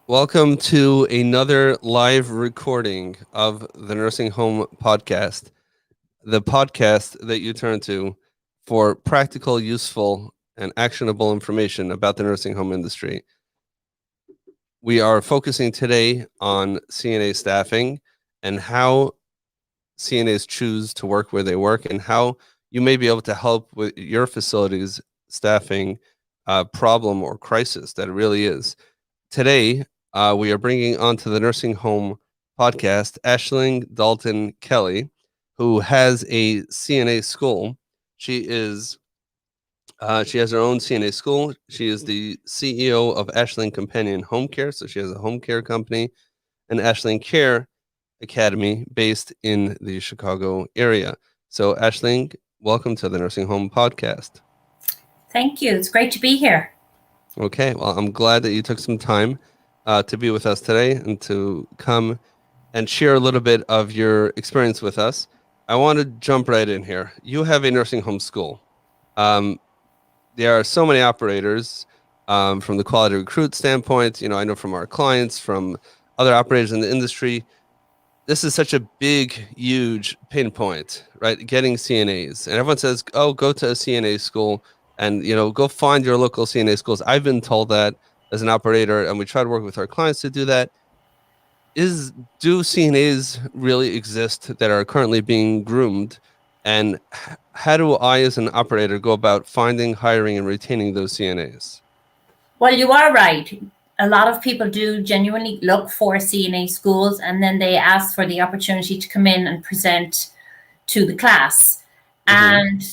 Welcome to another live recording of the Nursing Home Podcast, the podcast that you turn to for practical, useful, and actionable information about the nursing home industry. We are focusing today on CNA staffing and how CNAs choose to work where they work and how you may be able to help with your facility's staffing problem or crisis that it really is. Today, we are bringing onto the Nursing Home Podcast Aishling Dalton Kelly, who has a CNA school. She has her own CNA school. She is the CEO of Aishling Companion Home Care, so she has a home care company, and Aishling Care Academy based in the Chicago area. So, Aishling, welcome to the Nursing Home Podcast. Thank you. It's great to be here. Okay, well, I'm glad that you took some time to be with us today and to come and share a little bit of your experience with us. I want to jump right in here. You have a nursing home school. There are so many operators from the quality recruit standpoint. I know from our clients, from other operators in the industry, this is such a big, huge pain point, right? Getting CNAs. And everyone says, oh, go to a CNA school and, go find your local CNA schools. I've been told that as an operator, and we try to work with our clients to do that. Do CNAs really exist that are currently being groomed? And how do I, as an operator, go about finding, hiring, and retaining those CNAs? Well, you are right. A lot of people do genuinely look for CNA schools and then they ask for the opportunity to come in and present to the class. And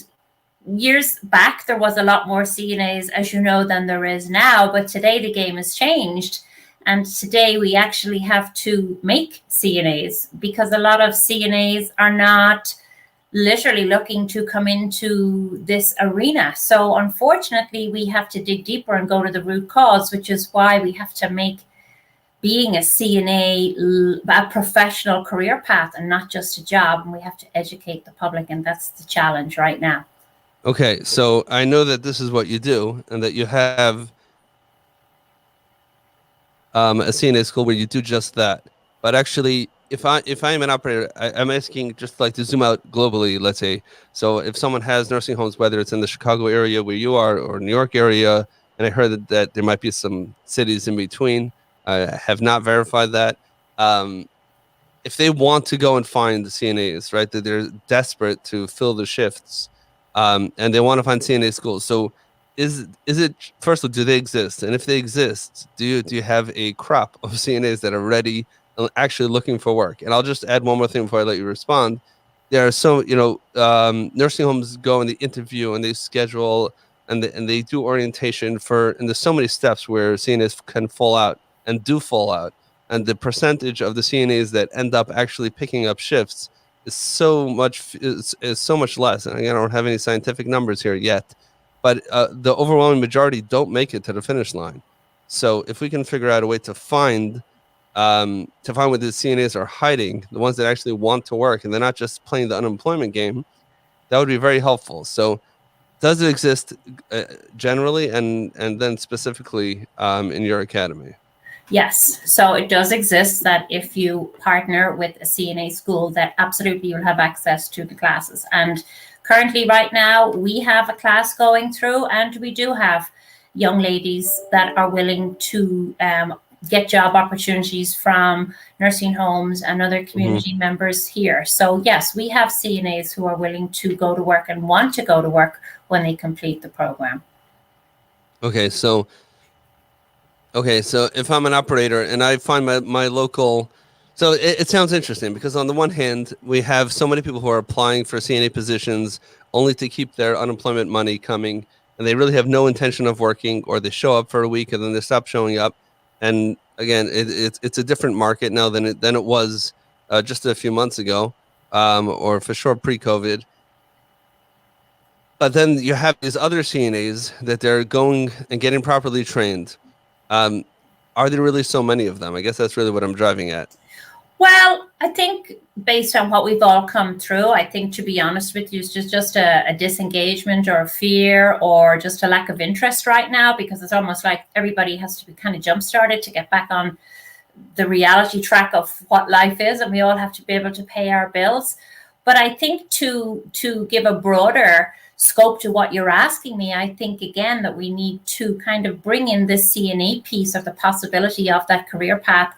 years back, there was a lot more CNAs, as you know, than there is now. But today the game has changed. And today we actually have to make CNAs because a lot of CNAs are not literally looking to come into this arena. So unfortunately, we have to dig deeper and go to the root cause, which is why we have to make being a CNA a professional career path and not just a job. And we have to educate the public, and that's the challenge right now. Okay, so I know that this is what you do and that you have a CNA school where you do just that. But actually, if I am an operator, I'm asking just like to zoom out globally, let's say. So if someone has nursing homes, whether it's in the Chicago area where you are or New York area, and I heard that there might be some cities in between, I have not verified that. If they want to go and find the CNAs, right, that they're desperate to fill the shifts, and they want to find CNA schools. So is it, firstly, do they exist? And if they exist, do you have a crop of CNAs that are ready and actually looking for work? And I'll just add one more thing before I let you respond. There are so, nursing homes go and they interview and they schedule and they do orientation and there's so many steps where CNAs can fall out and do fall out. And the percentage of the CNAs that end up actually picking up shifts is so much less. And again, I don't have any scientific numbers here yet, but the overwhelming majority don't make it to the finish line. So if we can figure out a way to find where the CNAs are hiding, the ones that actually want to work, and they're not just playing the unemployment game, that would be very helpful. So does it exist generally and then specifically in your academy? Yes, so it does exist that if you partner with a CNA school, that absolutely you'll have access to the classes. And currently, right now, we have a class going through, and we do have young ladies that are willing to get job opportunities from nursing homes and other community members here. So yes, we have CNAs who are willing to go to work and want to go to work when they complete the program. Okay, so if I'm an operator and I find my local, so it sounds interesting because on the one hand, we have so many people who are applying for CNA positions only to keep their unemployment money coming, and they really have no intention of working, or they show up for a week and then they stop showing up. And again, it's a different market now than it was just a few months ago, or for sure pre-COVID. But then you have these other CNAs that they're going and getting properly trained. Are there really so many of them? I guess that's really what I'm driving at. Well, I think based on what we've all come through, I think, to be honest with you, it's just a disengagement or a fear or just a lack of interest right now, because it's almost like everybody has to be kind of jump started to get back on the reality track of what life is, and we all have to be able to pay our bills. But I think to give a broader scope to what you're asking me, I think again that we need to kind of bring in this CNA piece of the possibility of that career path,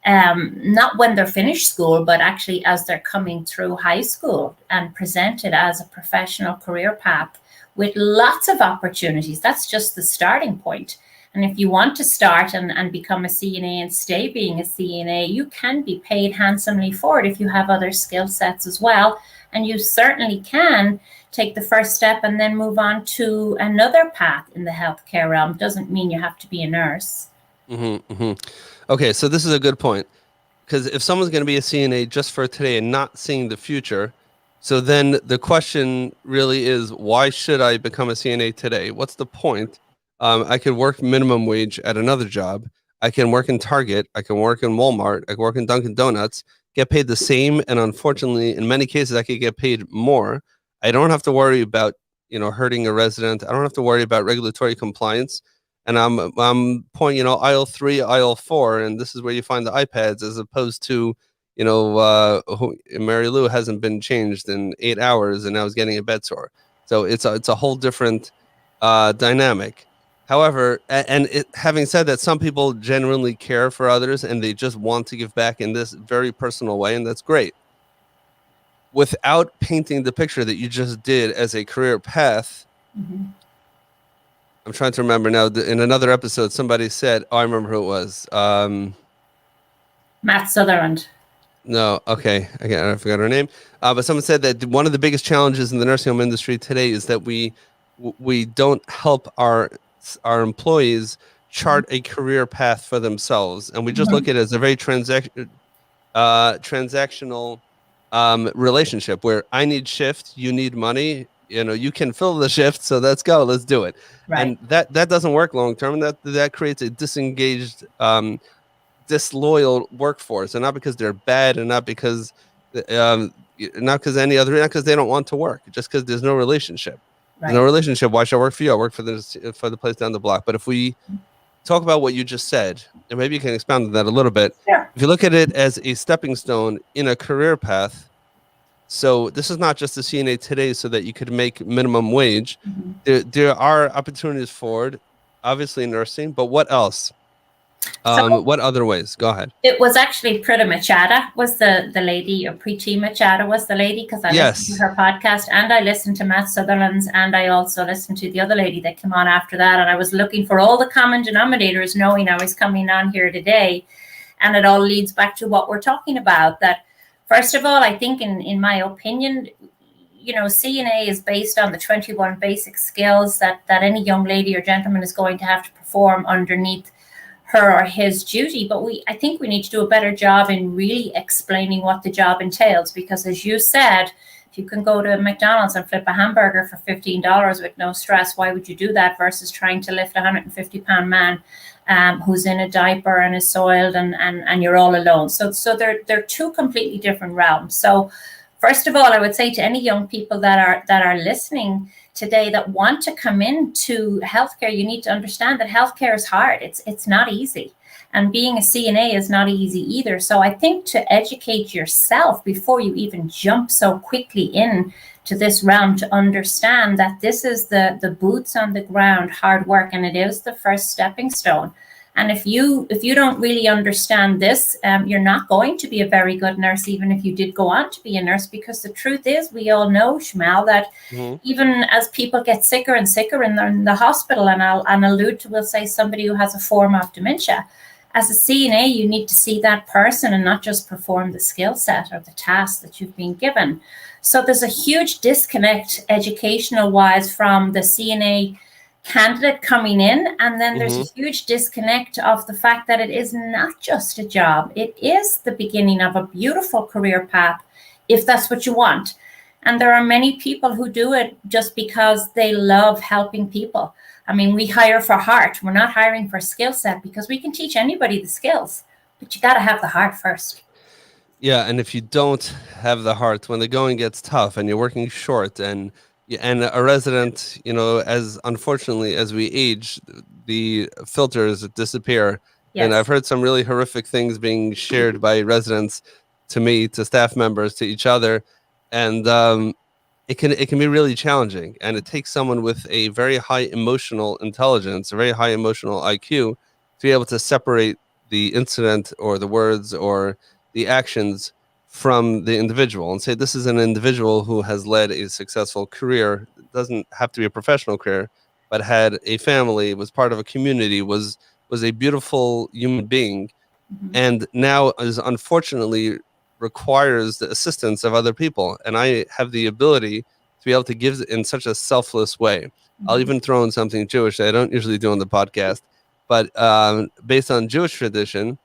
not when they're finished school, but actually as they're coming through high school, and present it as a professional career path with lots of opportunities. That's just the starting point. And if you want to start and become a CNA and stay being a CNA, you can be paid handsomely for it if you have other skill sets as well. And you certainly can take the first step and then move on to another path in the healthcare realm. Doesn't mean you have to be a nurse. Mm-hmm, mm-hmm. Okay, so this is a good point, because if someone's going to be a CNA just for today and not seeing the future, so then the question really is, why should I become a CNA today? What's the point? I could work minimum wage at another job. I can work in Target. I can work in Walmart. I can work in Dunkin' Donuts, get paid the same. And unfortunately, in many cases, I could get paid more. I don't have to worry about, hurting a resident. I don't have to worry about regulatory compliance. And I'm pointing, aisle 3, aisle 4, and this is where you find the iPads, as opposed to, Mary Lou hasn't been changed in 8 hours and now is getting a bed sore. So it's a whole different dynamic. However, having said that, some people genuinely care for others and they just want to give back in this very personal way, and that's great. Without painting the picture that you just did as a career path, Mm-hmm. I'm trying to remember now. In another episode, somebody said, "Oh, I remember who it was." Matt Sutherland. No, okay, again, I forgot her name. But someone said that one of the biggest challenges in the nursing home industry today is that we don't help our employees chart a career path for themselves, and we just Mm-hmm. look at it as a very transactional relationship where I need shift, you need money. You can fill the shift, so let's go, let's do it. Right. And that doesn't work long term. That creates a disengaged, disloyal workforce, and not because they're bad, and not because they don't want to work, just because there's no relationship. Right. There's no relationship. Why should I work for you? I work for the place down the block. But if we talk about what you just said, and maybe you can expound on that a little bit. Sure. If you look at it as a stepping stone in a career path, so this is not just a CNA today so that you could make minimum wage. Mm-hmm. There are opportunities forward, obviously nursing, but what else? What other ways? Go ahead. It was actually Prita Machada was the lady, or Preeti Machada was the lady, because I listened to her podcast, and I listened to Matt Sutherland's, and I also listened to the other lady that came on after that. And I was looking for all the common denominators, knowing I was coming on here today. And it all leads back to what we're talking about. That, first of all, I think in my opinion, CNA is based on the 21 basic skills that any young lady or gentleman is going to have to perform underneath her or his duty. But I think we need to do a better job in really explaining what the job entails, because as you said, if you can go to McDonald's and flip a hamburger for $15 with no stress, why would you do that versus trying to lift a 150-pound man who's in a diaper and is soiled and you're all alone? So they're two completely different realms. So first of all, I would say to any young people that are listening today that want to come into healthcare, you need to understand that healthcare is hard. It's not easy. And being a CNA is not easy either. So I think to educate yourself before you even jump so quickly in to this realm, to understand that this is the boots on the ground hard work, and it is the first stepping stone. And if you don't really understand this, you're not going to be a very good nurse, even if you did go on to be a nurse, because the truth is, we all know, Shmuel, that even as people get sicker and sicker in the hospital, and I'll allude to, we'll say somebody who has a form of dementia, as a CNA, you need to see that person and not just perform the skill set or the task that you've been given. So there's a huge disconnect educational-wise from the CNA candidate coming in, and then there's a huge disconnect of the fact that it is not just a job. It is the beginning of a beautiful career path, if that's what you want. And there are many people who do it just because they love helping people. I mean, we hire for heart. We're not hiring for skill set, because we can teach anybody the skills, but you got to have the heart first. Yeah, and if you don't have the heart when the going gets tough and you're working short and a resident, as unfortunately as we age, the filters disappear. And I've Yes. heard some really horrific things being shared by residents to me, to staff members, to each other, and it can be really challenging, and it takes someone with a very high emotional intelligence, a very high emotional IQ, to be able to separate the incident or the words or the actions from the individual and say this is an individual who has led a successful career. It doesn't have to be a professional career, but had a family, was part of a community, was a beautiful human being, Mhm. and now is unfortunately requires the assistance of other people. And I have the ability to be able to give in such a selfless way. I'll Mhm. even throw in something Jewish that I don't usually do on the podcast, but based on Jewish tradition,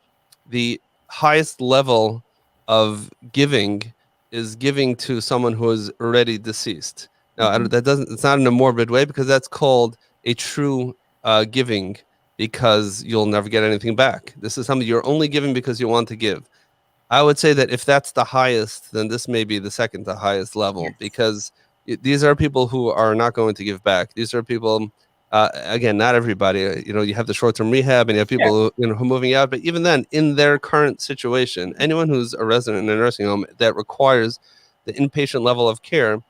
the highest level of giving is giving to someone who is already deceased. Now, Mhm. that doesn't, it's not in a morbid way, because that's called a true giving, because you'll never get anything back. This is something you're only giving because you want to give. I would say that if that's the highest, then this may be the second to highest level, Yes. because these are people who are not going to give back. These are people, again, not everybody. You have the short-term rehab, and you have Sure. people who are moving out. But even then, in their current situation, anyone who's a resident in a nursing home that requires the inpatient level of care,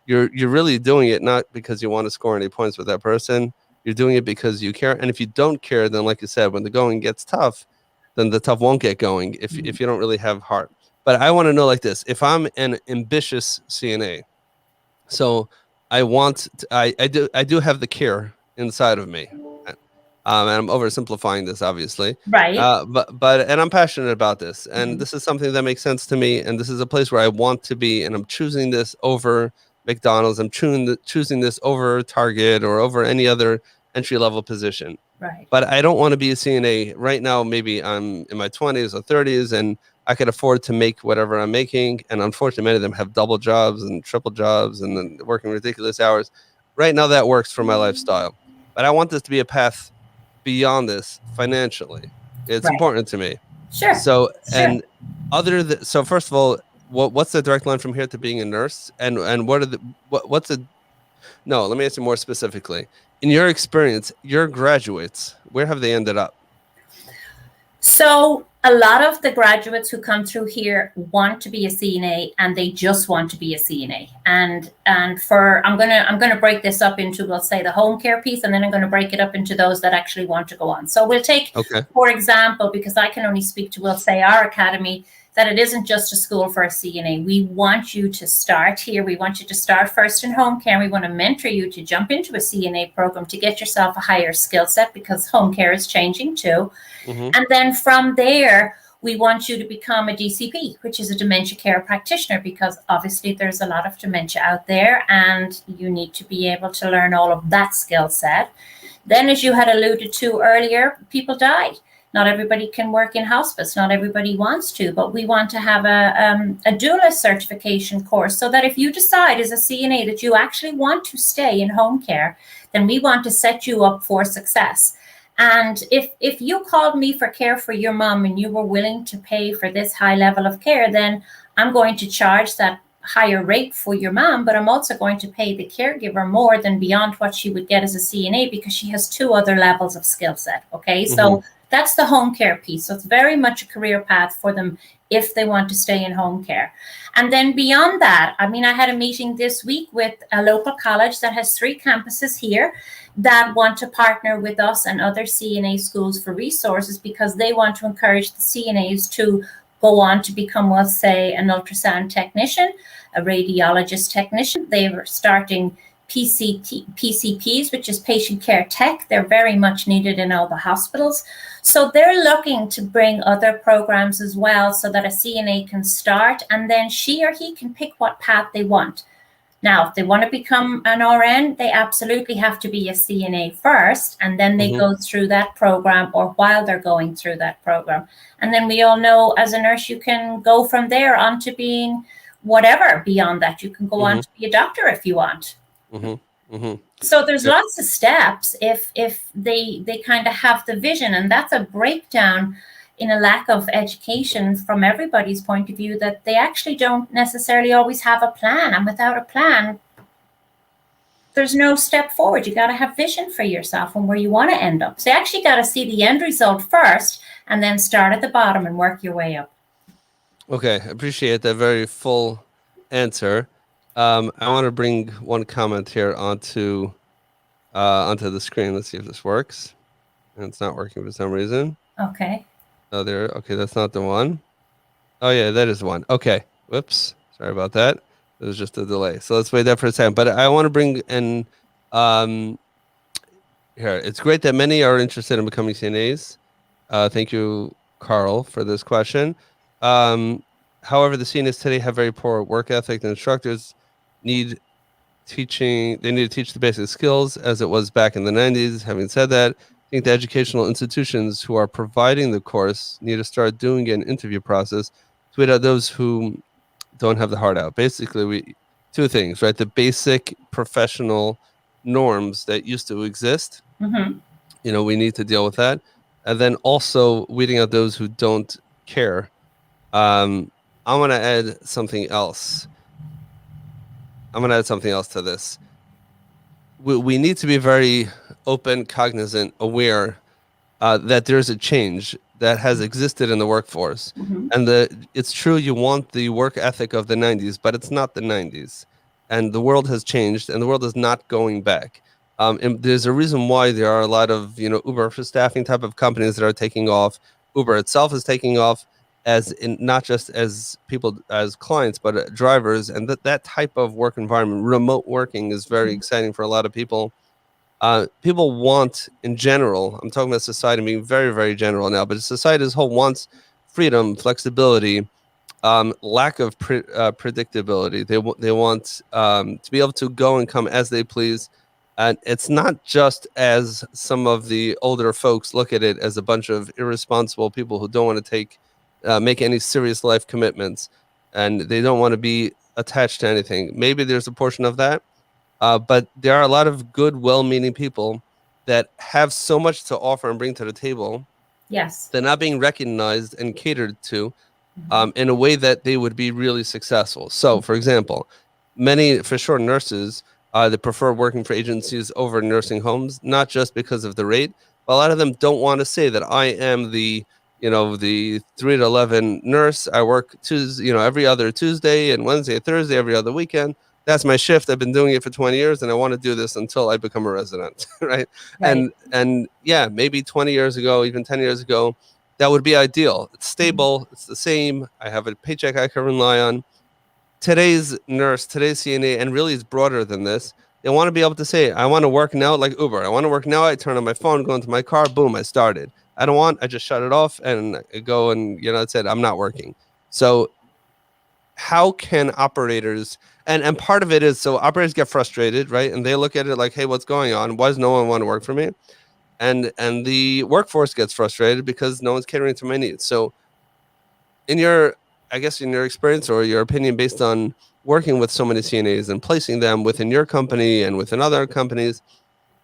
you're really doing it not because you want to score any points with that person. You're doing it because you care. And if you don't care, then like you said, when the going gets tough, then the tough won't get going if you don't really have heart. But I want to know like this: if I'm an ambitious CNA, so I do have the care inside of me, and I'm oversimplifying this obviously, Right. but and I'm passionate about this, and Mhm. this is something that makes sense to me, and this is a place where I want to be, and I'm choosing this over McDonald's. I'm choosing this over Target or over any other entry level position. Right. But I don't want to be a CNA right now. Maybe I'm in my 20s or 30s and I could afford to make whatever I'm making. And unfortunately, many of them have double jobs and triple jobs and then working ridiculous hours. Right now, that works for my lifestyle. But I want this to be a path beyond this financially. It's Right. important to me. Sure. So, Sure. and so first of all, what's the direct line from here to being a nurse? And what are the, what's the, no, let me ask you more specifically. In your experience, your graduates, where have they ended up? So a lot of the graduates who come through here want to be a CNA, and they just want to be a CNA. And for I'm gonna break this up into, we'll say, the home care piece, and then I'm going to break it up into those that actually want to go on. So we'll take, Okay. for example, because I can only speak to, we'll say, our academy, that it isn't just a school for a CNA. We want you to start here. We want you to start first in home care. We want to mentor you to jump into a CNA program to get yourself a higher skill set, because home care is changing too. Mm-hmm. And then from there, we want you to become a DCP, which is a dementia care practitioner, because obviously there's a lot of dementia out there and you need to be able to learn all of that skill set. Then, as you had alluded to earlier, people die. Not everybody can work in hospice. Not everybody wants to, but we want to have a doula certification course, so that if you decide as a CNA that you actually want to stay in home care, then we want to set you up for success. And if you called me for care for your mom and you were willing to pay for this high level of care, then I'm going to charge that higher rate for your mom, but I'm also going to pay the caregiver more than beyond what she would get as a CNA, because she has two other levels of skill set. Okay, Mm-hmm. so that's the home care piece. So it's very much a career path for them if they want to stay in home care. And then beyond that, I mean, I had a meeting this week with a local college that has 3 campuses here that want to partner with us and other CNA schools for resources, because they want to encourage the CNAs to go on to become, we'll say, an ultrasound technician, a radiologist technician. They are starting PCPs, which is patient care tech. They're very much needed in all the hospitals. So they're looking to bring other programs as well, so that a CNA can start and then she or he can pick what path they want. Now, if they want to become an RN, they absolutely have to be a CNA first, and then they Mm-hmm. go through that program, or while they're going through that program. And then we all know, as a nurse, you can go from there on to being whatever beyond that. You can go on Mm-hmm. to be a doctor if you want. Mm-hmm. Mm-hmm. So there's Yeah. lots of steps if they kind of have the vision, and that's a breakdown. in a lack of education from everybody's point of view, that they actually don't necessarily always have a plan. And without a plan, there's no step forward. You got to have vision for yourself and where you want to end up. So you actually got to see the end result first and then start at the bottom and work your way up. Okay, appreciate that very full answer. I want to bring one comment here onto the screen. Let's see if this works. And it's not working for some reason. Okay. Oh, there. Okay, that's not the one. Oh, yeah, that is the one. Okay. Whoops. Sorry about that. It was just a delay. So let's wait there for a second. But I want to bring in here. It's great that many are interested in becoming CNAs. Thank you, Carl, for this question. However, the CNAs today have very poor work ethic. The instructors need teaching. They need to teach the basic skills as it was back in the 90s. Having said that, I think the educational institutions who are providing the course need to start doing an interview process to weed out those who don't have the heart out. Basically, two things, right? The basic professional norms that used to exist. Mm-hmm. We need to deal with that. And then also weeding out those who don't care. I want to add something else. To this. We need to be very open, cognizant, aware that there's a change that has existed in the workforce. Mm-hmm. And it's true you want the work ethic of the 90s, but it's not the 90s. And the world has changed, and the world is not going back. And there's a reason why there are a lot of Uber for staffing type of companies that are taking off. Uber itself is taking off, as in not just as people as clients, but drivers, and that type of work environment. Remote working is very exciting for a lot of people. People want, in general, I'm talking about society being very, very general now, but society as a whole wants freedom, flexibility, lack of predictability. They want to be able to go and come as they please. And it's not just as some of the older folks look at it as a bunch of irresponsible people who don't want to make any serious life commitments, and they don't want to be attached to anything. Maybe there's a portion of that. But there are a lot of good, well-meaning people that have so much to offer and bring to the table. Yes. They're not being recognized and catered to in a way that they would be really successful. So, for example, many, for sure, nurses that prefer working for agencies over nursing homes, not just because of the rate, but a lot of them don't want to say that I am the 3 to 11 nurse. I work Tuesday, every other Tuesday and Wednesday, Thursday, every other weekend. That's my shift. I've been doing it for 20 years, and I want to do this until I become a resident, right? And yeah, maybe 20 years ago, even 10 years ago, that would be ideal. It's stable. It's the same. I have a paycheck I can rely on. Today's nurse, today's CNA, and really it's broader than this. They want to be able to say, I want to work now like Uber. I want to work now. I turn on my phone, go into my car, boom, I started. I just shut it off and I go and, that's it. I'm not working. So how can operators, and part of it is, so operators get frustrated, right? And they look at it like, hey, what's going on? Why does no one want to work for me? And the workforce gets frustrated because no one's catering to my needs. So in your experience or your opinion based on working with so many CNAs and placing them within your company and within other companies,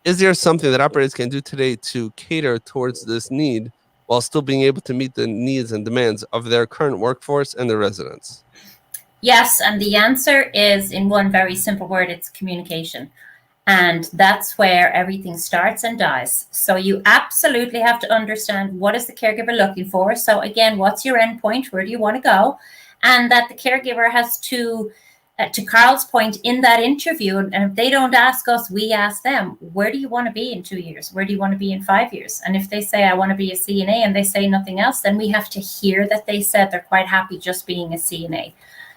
is there something that operators can do today to cater towards this need while still being able to meet the needs and demands of their current workforce and their residents? Yes, and the answer is in one very simple word, it's communication. And that's where everything starts and dies. So you absolutely have to understand, what is the caregiver looking for? So again, what's your end point? Where do you want to go? And that the caregiver has to Carl's point in that interview, and if they don't ask us, we ask them, where do you want to be in 2 years? Where do you want to be in 5 years? And if they say, I want to be a CNA, and they say nothing else, then we have to hear that they said they're quite happy just being a CNA.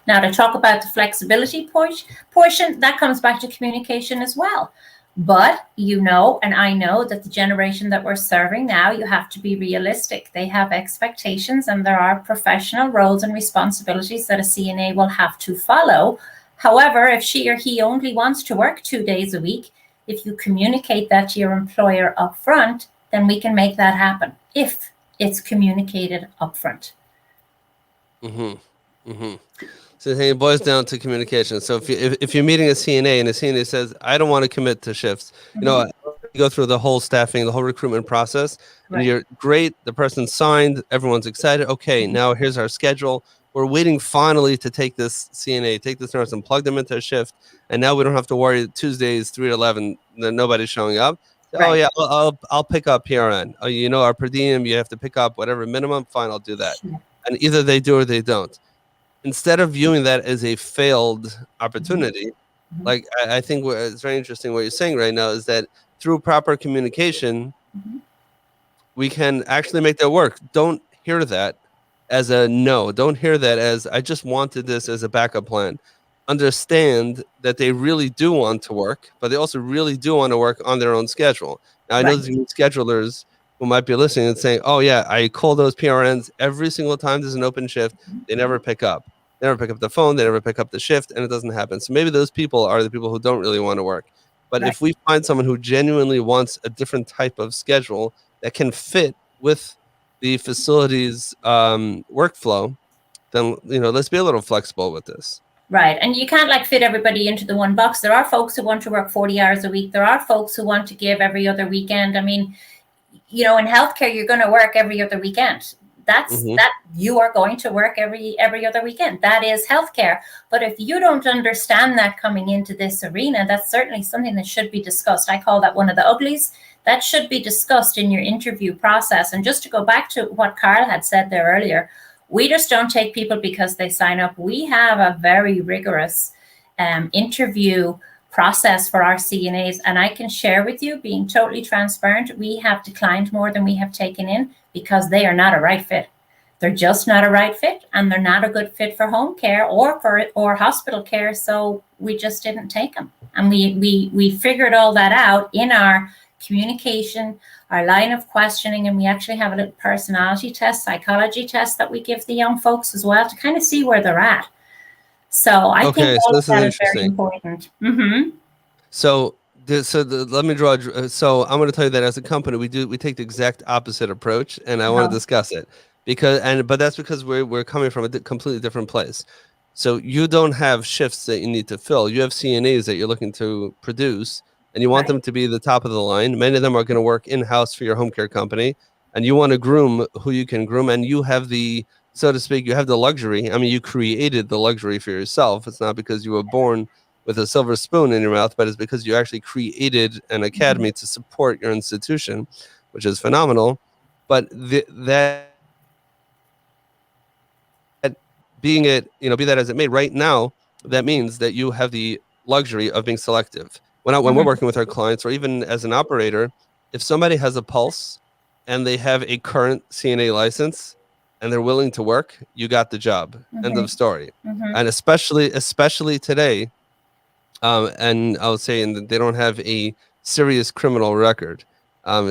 Now, to talk about the flexibility portion, that comes back to communication as well. But and I know that the generation that we're serving now, you have to be realistic. They have expectations, and there are professional roles and responsibilities that a CNA will have to follow. However, if she or he only wants to work 2 days a week, if you communicate that to your employer up front, then we can make that happen if it's communicated up front. Mm-hmm. Mm-hmm. So it boils down to communication. So if you're meeting a CNA and a CNA says, I don't want to commit to shifts, go through the whole staffing, the whole recruitment process, and Right. you're great. The person signed, everyone's excited. Okay, now here's our schedule. We're waiting finally to take this CNA, take this nurse, and plug them into a shift. And now we don't have to worry Tuesdays 3 to 11 that nobody's showing up. Oh Right. yeah, I'll pick up PRN. Oh, you know, our per diem, you have to pick up whatever minimum. Fine, I'll do that. Sure. And either they do or they don't. Instead of viewing that as a failed Mhm. opportunity, Mhm. like I think it's very interesting what you're saying right now is that through proper communication, Mhm. we can actually make that work. Don't hear that as a no. Don't hear that as I just wanted this as a backup plan. Understand that they really do want to work, but they also really do want to work on their own schedule. Now, I know Right. there's schedulers who might be listening and saying, "Oh yeah, I call those PRNs every single time there's an open shift. They never pick up. They never pick up the phone. They never pick up the shift, and it doesn't happen." So maybe those people are the people who don't really want to work. But Right. if we find someone who genuinely wants a different type of schedule that can fit with the facility's workflow, then let's be a little flexible with this. Right. And you can't like fit everybody into the one box. There are folks who want to work 40 hours a week. There are folks who want to give every other weekend. I mean, in healthcare, you're going to work every other weekend. That's Mm-hmm. that you are going to work every other weekend. That is healthcare. But if you don't understand that coming into this arena, that's certainly something that should be discussed. I call that one of the uglies. That should be discussed in your interview process. And just to go back to what Carl had said there earlier, we just don't take people because they sign up. We have a very rigorous interview process for our CNAs. And I can share with you, being totally transparent, we have declined more than we have taken in because they are not a right fit. They're just not a right fit, and they're not a good fit for home care or hospital care. So we just didn't take them. And we figured all that out in our communication, our line of questioning, and we actually have a little personality test, psychology test that we give the young folks as well to kind of see where they're at. So I think Okay, all so of this is that is very interesting. important. Mm-hmm. So, let me draw. So, I'm going to tell you that as a company, we take the exact opposite approach, and I want to Uh-huh. discuss it but that's because we're coming from a completely different place. So, you don't have shifts that you need to fill. You have CNAs that you're looking to produce, and you want Right. them to be the top of the line. Many of them are going to work in house for your home care company, and you want to groom who you can groom, and you have the so to speak, you have the luxury. I mean, you created the luxury for yourself. It's not because you were born with a silver spoon in your mouth, but it's because you actually created an Mm-hmm. academy to support your institution, which is phenomenal. But that being it, be that as it may, right now, that means that you have the luxury of being selective. When we're Mm-hmm. working with our clients, or even as an operator, if somebody has a pulse and they have a current CNA license and they're willing to work, you got the job. End Mm-hmm. of story. Mm-hmm. And especially today, and I would say, and they don't have a serious criminal record.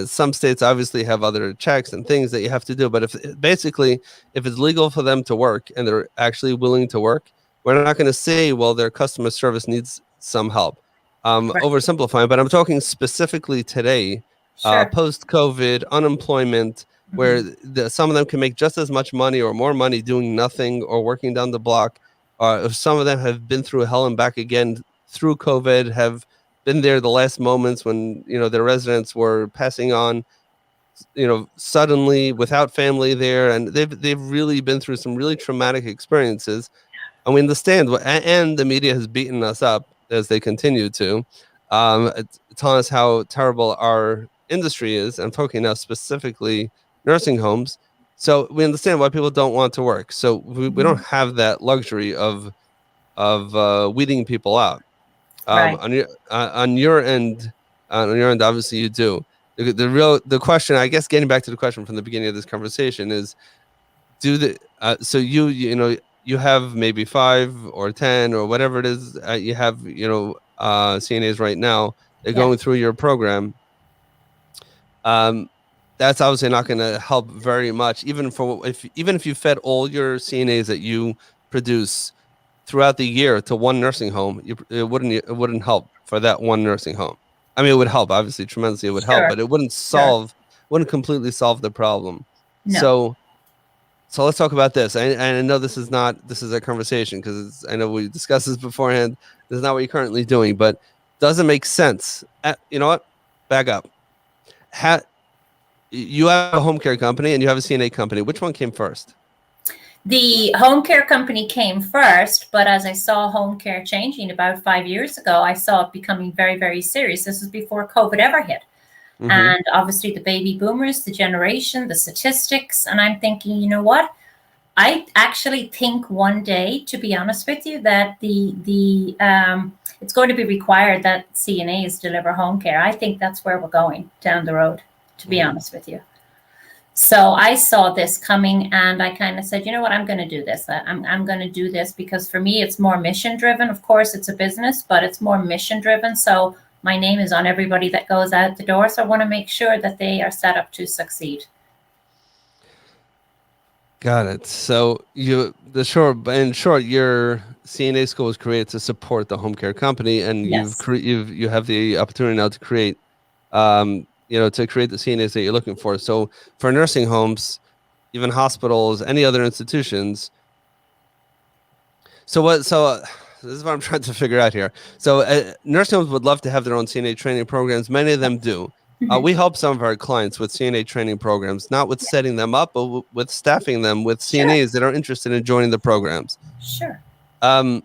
Some states obviously have other checks and things that you have to do, but if it's legal for them to work and they're actually willing to work, we're not going to say, well, their customer service needs some help. Right. Oversimplifying, but I'm talking specifically today, Sure. post COVID, unemployment, Mm-hmm. where some of them can make just as much money or more money doing nothing or working down the block. If some of them have been through hell and back again through COVID, have been there the last moments when their residents were passing on, suddenly without family there, and they've really been through some really traumatic experiences, and we understand and the media has beaten us up as they continue to, telling us how terrible our industry is. I'm talking now specifically nursing homes. So we understand why people don't want to work. So we Mm-hmm. don't have that luxury of weeding people out. Right. On your end, obviously you do. The question, I guess, getting back to the question from the beginning of this conversation is, so you have maybe 5 or 10 or whatever it is, you have CNAs right now. They're Yeah. going through your program. Um, that's obviously not going to help very much, even if you fed all your CNAs that you produce throughout the year to one nursing home. It wouldn't help for that one nursing home. I mean, it would help, obviously, tremendously. It would help, Sure. but it Sure. wouldn't completely solve the problem. No. So let's talk about this. I know this is a conversation because I know we discussed this beforehand. This is not what you're currently doing, but does it make sense? You know what? back up. You have a home care company and you have a CNA company. Which one came first? The home care company came first, but as I saw home care changing about 5 years ago, I saw it becoming very, very serious. This was before COVID ever hit. Mm-hmm. And obviously the baby boomers, the generation, the statistics, and I'm thinking, you know what? I actually think one day, to be honest with you, that it's going to be required that CNAs deliver home care. I think that's where we're going down the road, to be honest with you. So I saw this coming and I kind of said, you know what, I'm going to do this. I'm going to do this because for me, it's more mission driven. Of course, it's a business, but it's more mission driven. So my name is on everybody that goes out the door. So I want to make sure that they are set up to succeed. Got it. So in short, your CNA school was created to support the home care company, and yes. you have the opportunity now to create, to create the CNAs that you're looking for. So for nursing homes, even hospitals, any other institutions. So this is what I'm trying to figure out here. So nursing homes would love to have their own CNA training programs. Many of them do. We help some of our clients with CNA training programs, not with setting them up, but with staffing them with CNAs that are interested in joining the programs. Sure. I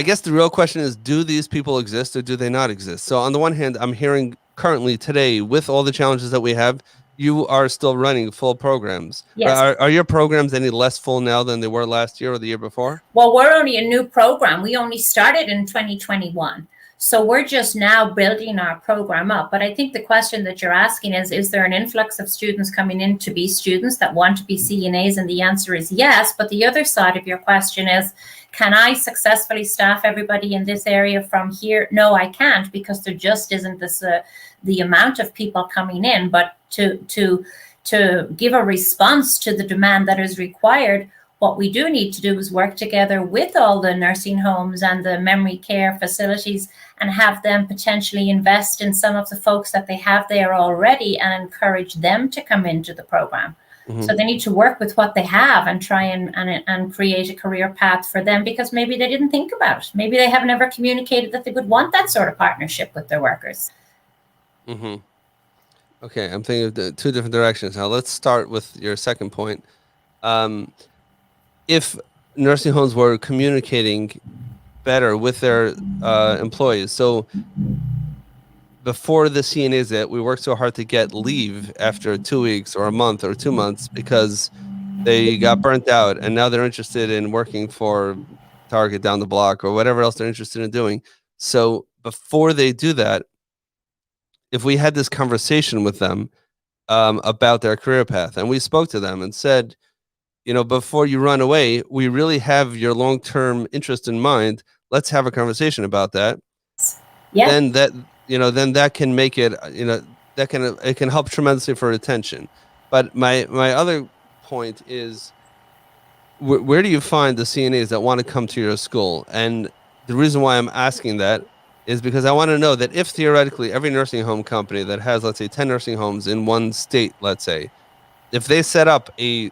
guess the real question is, do these people exist or do they not exist? So on the one hand, I'm hearing currently today, with all the challenges that we have, you are still running full programs. Yes. Are your programs any less full now than they were last year or the year before? Well, we're only a new program. We only started in 2021. So we're just now building our program up. But I think the question that you're asking is there an influx of students coming in to be students that want to be CNAs? And the answer is yes. But the other side of your question is, can I successfully staff everybody in this area from here? No, I can't, because there just isn't the amount of people coming in. But to give a response to the demand that is required, what we do need to do is work together with all the nursing homes and the memory care facilities and have them potentially invest in some of the folks that they have there already and encourage them to come into the program. Mm-hmm. So they need to work with what they have and try and create a career path for them, because maybe they didn't think about it. Maybe they have never communicated that they would want that sort of partnership with their workers. Mm-hmm. Okay, I'm thinking of the two different directions. Now let's start with your second point. If nursing homes were communicating better with their employees, so before the CNAs that we worked so hard to get leave after 2 weeks or a month or 2 months because they got burnt out, and now they're interested in working for Target down the block or whatever else they're interested in doing. So before they do that, if we had this conversation with them about their career path, and we spoke to them and said, before you run away, we really have your long-term interest in mind. Let's have a conversation about that. Yeah. Then that can make it, it can help tremendously for retention. But my other point is, where do you find the CNAs that want to come to your school? And the reason why I'm asking that is because I want to know that if theoretically every nursing home company that has, let's say, 10 nursing homes in one state, let's say, if they set up a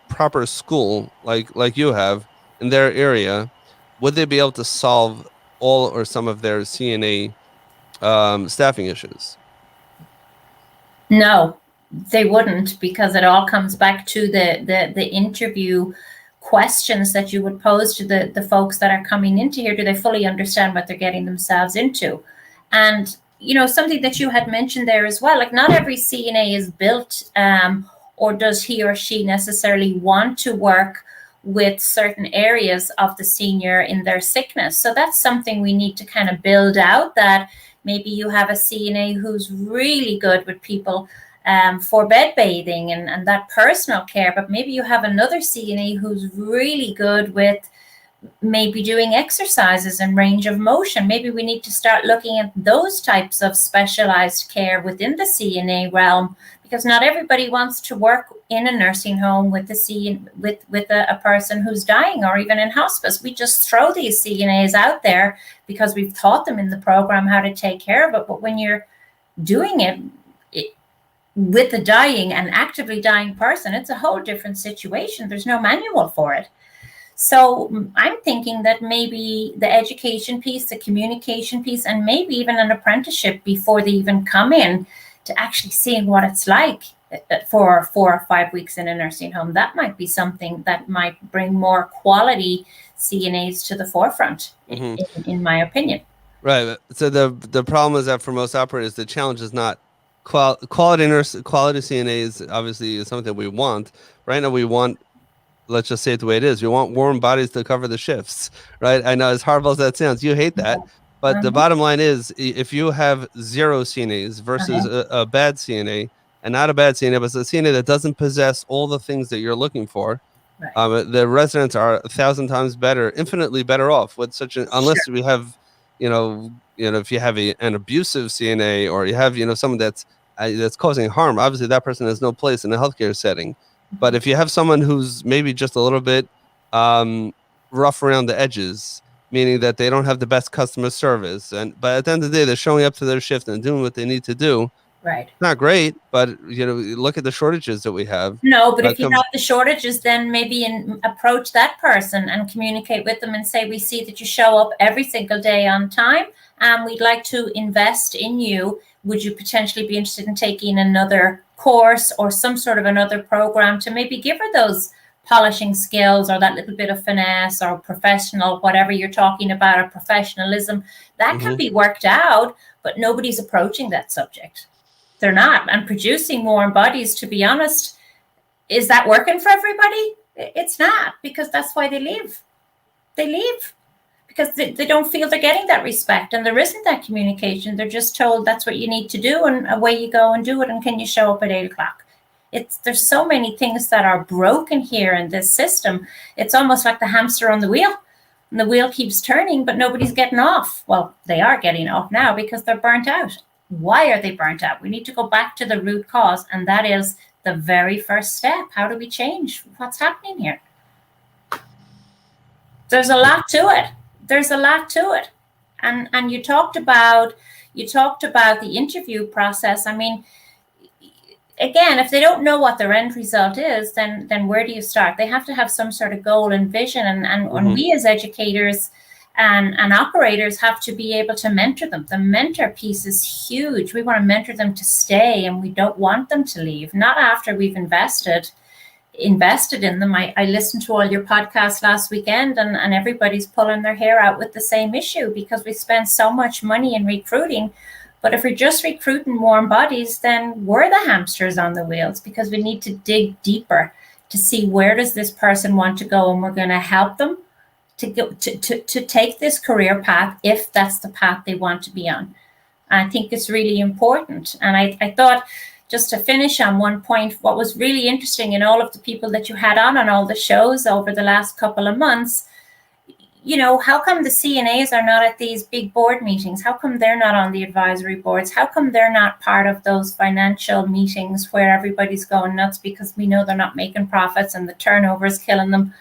proper school like you have in their area, would they be able to solve all or some of their CNA staffing issues? No, they wouldn't, because it all comes back to the interview questions that you would pose to the folks that are coming into here. Do they fully understand what they're getting themselves into? And something that you had mentioned there as well, like not every CNA is built or does he or she necessarily want to work with certain areas of the senior in their sickness. So that's something we need to kind of build out, that maybe you have a CNA who's really good with people for bed bathing and that personal care, but maybe you have another CNA who's really good with maybe doing exercises and range of motion. Maybe we need to start looking at those types of specialized care within the CNA realm, because not everybody wants to work in a nursing home with a person who's dying, or even in hospice. We just throw these CNAs out there because we've taught them in the program how to take care of it. But when you're doing it with a dying and actively dying person, it's a whole different situation. There's no manual for it. So I'm thinking that maybe the education piece, the communication piece, and maybe even an apprenticeship before they even come in to actually seeing what it's like for 4 or 5 weeks in a nursing home. That might be something that might bring more quality CNAs to the forefront, in my opinion. Right. So the problem is that for most operators, the challenge is not quality CNAs. Obviously, is something we want. Right now, we want, let's just say it the way it is. We want warm bodies to cover the shifts, right? I know, as horrible as that sounds, you hate that. But the bottom line is, if you have 0 CNAs versus a bad CNA, and not a bad CNA, but it's a CNA that doesn't possess all the things that you're looking for, the residents are 1,000 times better, infinitely better off with such an, unless we have, if you have an abusive CNA, or you have, someone that's causing harm, obviously that person has no place in a healthcare setting. But if you have someone who's maybe just a little bit rough around the edges, meaning that they don't have the best customer service, but at the end of the day, they're showing up to their shift and doing what they need to do. Right. It's not great, but look at the shortages that we have. No, but if you have the shortages, then maybe approach that person and communicate with them and say, we see that you show up every single day on time, and we'd like to invest in you. Would you potentially be interested in taking another course or some sort of another program to maybe give her those polishing skills, or that little bit of finesse, or professional, whatever you're talking about, or professionalism? That can be worked out, but nobody's approaching that subject. They're not. And producing warm bodies, to be honest, is that working for everybody? It's not, because that's why they leave. They leave because they don't feel they're getting that respect, and there isn't that communication. They're just told that's what you need to do, and away you go and do it. And can you show up at 8 o'clock? There's so many things that are broken here in this system. It's almost like the hamster on the wheel, and the wheel keeps turning, but nobody's getting off. Well, they are getting off now because they're burnt out. Why are they burnt out? We need to go back to the root cause, and that is the very first step. How do we change what's happening here? There's a lot to it. And you talked about the interview process. I mean, again, if they don't know what their end result is, then where do you start? They have to have some sort of goal and vision, and when we as educators and operators have to be able to mentor them. The mentor piece is huge. We want to mentor them to stay, and we don't want them to leave, not after we've invested in them. I listened to all your podcasts last weekend, and everybody's pulling their hair out with the same issue, because we spend so much money in recruiting. But if we're just recruiting warm bodies, then we're the hamsters on the wheels, because we need to dig deeper to see where does this person want to go, and we're going to help them to go to take this career path, if that's the path they want to be on. I think it's really important. And I thought, just to finish on one point, what was really interesting in all of the people that you had on all the shows over the last couple of months, how come the CNAs are not at these big board meetings? How come they're not on the advisory boards? How come they're not part of those financial meetings where everybody's going nuts because we know they're not making profits and the turnover is killing them?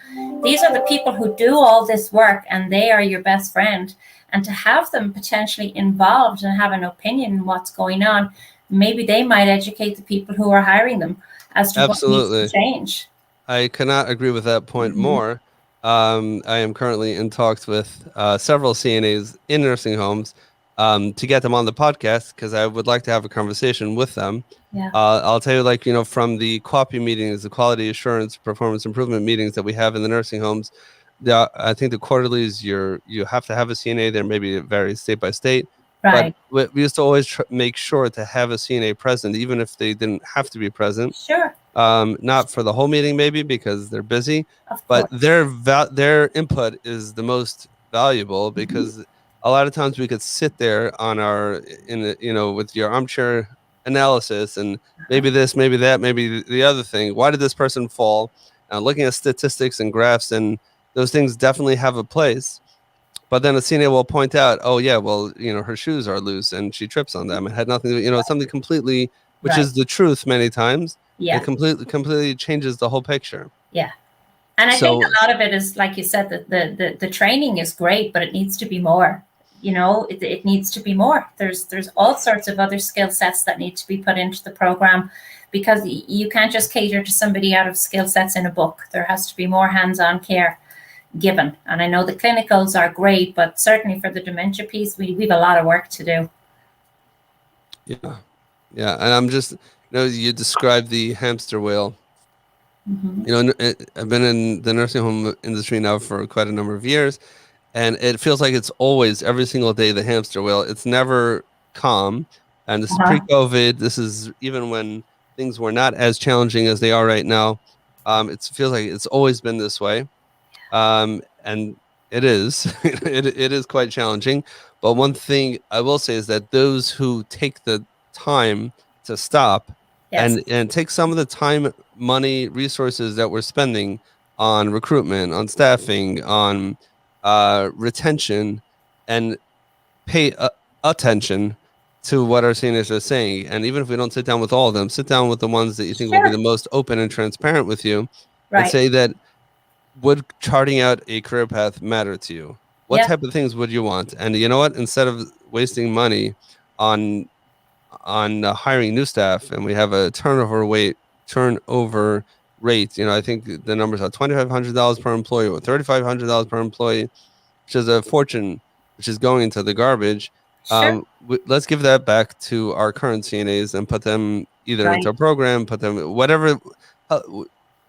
These are the people who do all this work, and they are your best friend. And to have them potentially involved and have an opinion in what's going on, maybe they might educate the people who are hiring them as to what needs to change. I cannot agree with that point more. I am currently in talks with several CNAs in nursing homes to get them on the podcast, because I would like to have a conversation with them. Yeah. I'll tell you, from the QAPI meetings, the quality assurance performance improvement meetings that we have in the nursing homes, I think the quarterlies, you have to have a CNA there. Maybe it varies state by state. Right. But we used to always make sure to have a CNA present, even if they didn't have to be present. Sure. Not for the whole meeting, maybe, because they're busy, but their input is the most valuable, because a lot of times we could sit there on with your armchair analysis, and maybe this, maybe that, maybe the other thing. Why did this person fall? Looking at statistics and graphs, and those things definitely have a place. But then a CNA will point out, oh yeah, well, her shoes are loose and she trips on them. It had nothing to do, something completely, which is the truth many times. Yeah. It completely changes the whole picture. Yeah. And I think a lot of it is, like you said, that the training is great, but it needs to be more. It needs to be more. There's all sorts of other skill sets that need to be put into the program, because you can't just cater to somebody out of skill sets in a book. There has to be more hands-on care. given. And I know the clinicals are great, but certainly for the dementia piece, we have a lot of work to do. Yeah. Yeah. And I'm just, you described the hamster wheel. I've been in the nursing home industry now for quite a number of years, and it feels like it's always every single day the hamster wheel. It's never calm. And this is pre-COVID. This is even when things were not as challenging as they are right now. It feels like it's always been this way. And it is, it is quite challenging. But one thing I will say is that those who take the time to stop and take some of the time, money, resources that we're spending on recruitment, on staffing, on retention, and pay attention to what our seniors are saying. And even if we don't sit down with all of them, sit down with the ones that you think will be the most open and transparent with you, and say that, would charting out a career path matter to you? What type of things would you want? And you know what? Instead of wasting money on hiring new staff, and we have a turnover rate, I think the numbers are $2,500 per employee or $3,500 per employee, which is a fortune, which is going into the garbage. Let's give that back to our current CNAs and put them either into a program, put them whatever.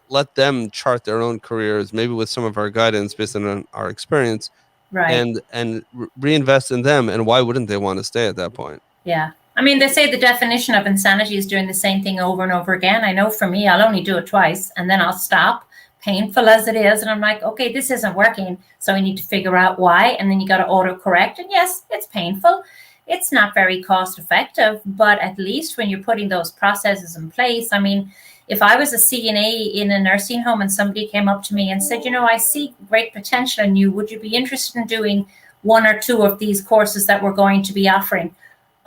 Let them chart their own careers, maybe with some of our guidance based on our experience, and reinvest in them. And why wouldn't they want to stay at that point? Yeah. I mean, they say the definition of insanity is doing the same thing over and over again. I know for me, I'll only do it twice and then I'll stop, painful as it is. And I'm like, okay, this isn't working. So we need to figure out why. And then you got to autocorrect. And yes, it's painful. It's not very cost effective, but at least when you're putting those processes in place, I mean, if I was a CNA in a nursing home and somebody came up to me and said, I see great potential in you, would you be interested in doing one or two of these courses that we're going to be offering?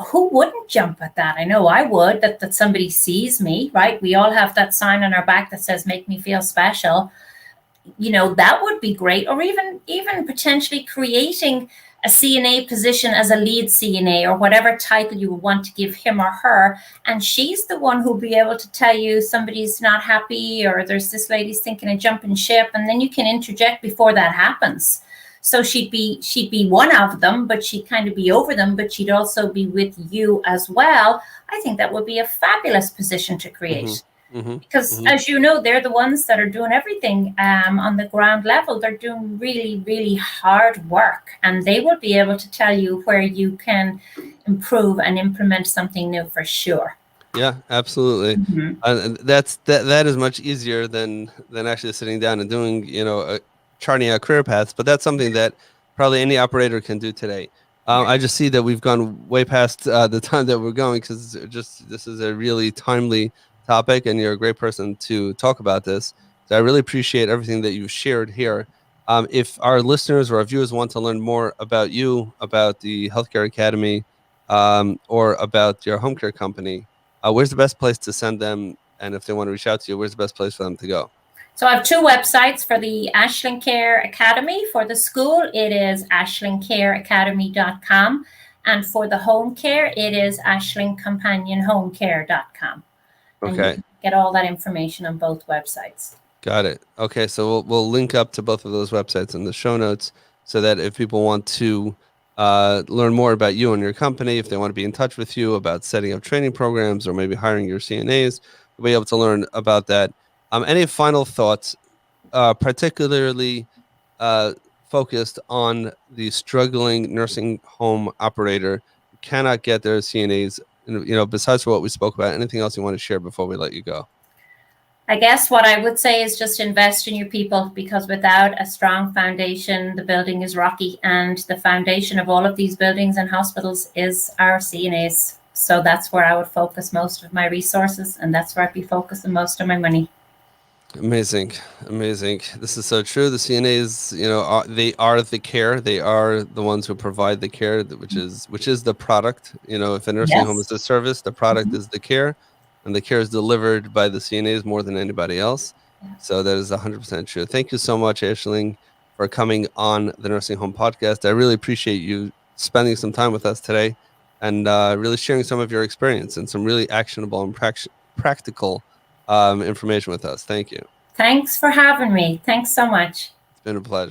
Who wouldn't jump at that? I know I would, that somebody sees me, right? We all have that sign on our back that says, make me feel special. That would be great. Or even potentially creating a CNA position as a lead CNA or whatever title you would want to give him or her. And she's the one who'll be able to tell you somebody's not happy or there's this lady's thinking of jumping ship. And then you can interject before that happens. So she'd be one of them, but she'd kind of be over them, but she'd also be with you as well. I think that would be a fabulous position to create. Because as you know, they're the ones that are doing everything on the ground level. They're doing really, really hard work, and they will be able to tell you where you can improve and implement something new for sure. Yeah, absolutely. That is much easier than actually sitting down and doing, charting out career paths. But that's something that probably any operator can do today. I just see that we've gone way past the time that we're going, because this is a really timely topic, and you're a great person to talk about this. So I really appreciate everything that you've shared here. If our listeners or our viewers want to learn more about you, about the Healthcare Academy, or about your home care company, where's the best place to send them? And if they want to reach out to you, where's the best place for them to go? So I have two websites for the Aishling Care Academy. For the school, it is ashlingcareacademy.com. And for the home care, it is ashlingcompanionhomecare.com. Okay. And you can get all that information on both websites. Got it. Okay, so we'll link up to both of those websites in the show notes, so that if people want to learn more about you and your company, if they want to be in touch with you about setting up training programs or maybe hiring your CNAs, you'll be able to learn about that. Any final thoughts, particularly focused on the struggling nursing home operator who cannot get their CNAs, besides what we spoke about? Anything else you want to share before we let you go? I guess what I would say is just invest in your people, because without a strong foundation, the building is rocky, and the foundation of all of these buildings and hospitals is our CNAs. So that's where I would focus most of my resources, and that's where I'd be focusing most of my money. Amazing. This is so true. The CNAs, they are the care. They are the ones who provide the care, which is the product. If a nursing home is a service, the product is the care, and the care is delivered by the CNAs more than anybody else. So that is 100% true. Thank you so much, Aishling, for coming on the Nursing Home Podcast. I really appreciate you spending some time with us today, and really sharing some of your experience and some really actionable and practical information with us. Thank you. Thanks for having me. Thanks so much. It's been a pleasure.